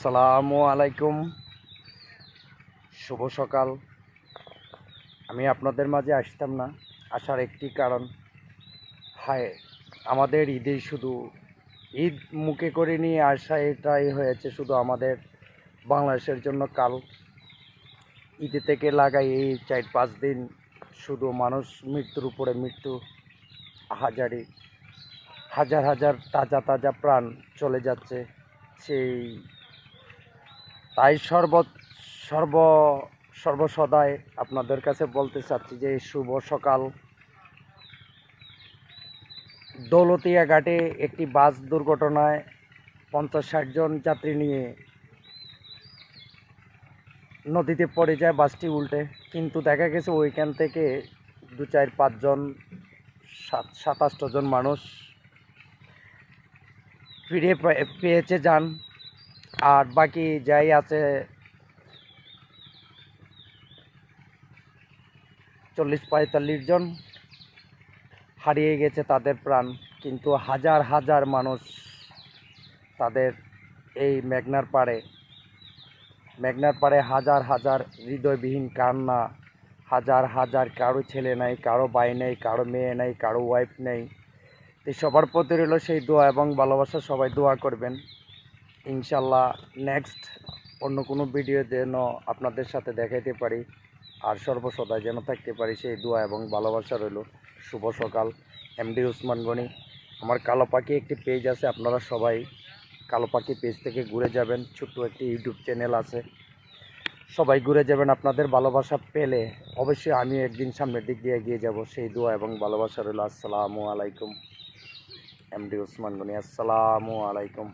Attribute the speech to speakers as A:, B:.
A: আসসালামু আলাইকুম, শুভ সকাল। আমি আপনাদের মাঝে আসতাম না, আসার একটি কারণ, হায় আমাদের ঈদে শুধু ঈদ মুখে করে নিয়ে আসা এটাই হয়েছে শুধু আমাদের বাংলাদেশের জন্য কাল। ঈদে থেকে লাগাই এই 4-5 দিন শুধু মানুষ মৃত্যুর উপরে মৃত্যু, হাজার হাজার তাজা তাজা প্রাণ চলে যাচ্ছে। সেই তাই সর্বসদাই আপনাদের কাছে বলতে চাচ্ছি যে শুভ সকাল। দৌলতিয়া ঘাটে একটি বাস দুর্ঘটনায় 50-60 জন যাত্রী নিয়ে নদীতে পড়ে যায় বাসটি উল্টে, কিন্তু দেখা গেছে ওইখান থেকে 2-4-5 জন 27 জন মানুষ ফিরে পেয়েছে যান, আর বাকি যাই আছে 40-45 জন হারিয়ে গেছে তাদের প্রাণ। কিন্তু হাজার হাজার মানুষ তাদের এই মেঘনার পাড়ে হাজার হাজার হৃদয়বিহীন কান্না, হাজার হাজার, কারো ছেলে নাই, কারো ভাই নেই, কারো মেয়ে নেই, কারো ওয়াইফ নেই। তো সবার প্রতি রইল সেই দোয়া এবং ভালোবাসা, সবাই দোয়া করবেন। ইনশাল্লাহ নেক্সট অন্য কোনো ভিডিও যেন আপনাদের সাথে দেখাইতে পারি আর সর্বসদা যেন থাকতে পারি, সেই দোয়া এবং ভালোবাসা রইল। শুভ সকাল। এমডি উসমান গনি। আমার কালো পাখি একটি পেজ আছে, আপনারা সবাই কালো পাখি পেজ থেকে ঘুরে যাবেন। ছোট্ট একটি ইউটিউব চ্যানেল আছে, সবাই ঘুরে যাবেন। আপনাদের ভালোবাসা পেলে অবশ্যই আমি একদিন সামনের দিক দিয়ে এগিয়ে যাব, সেই দোয়া এবং ভালোবাসা রইল। আসসালামু আলাইকুম। এমডি উসমান গনি। আসসালামু আলাইকুম।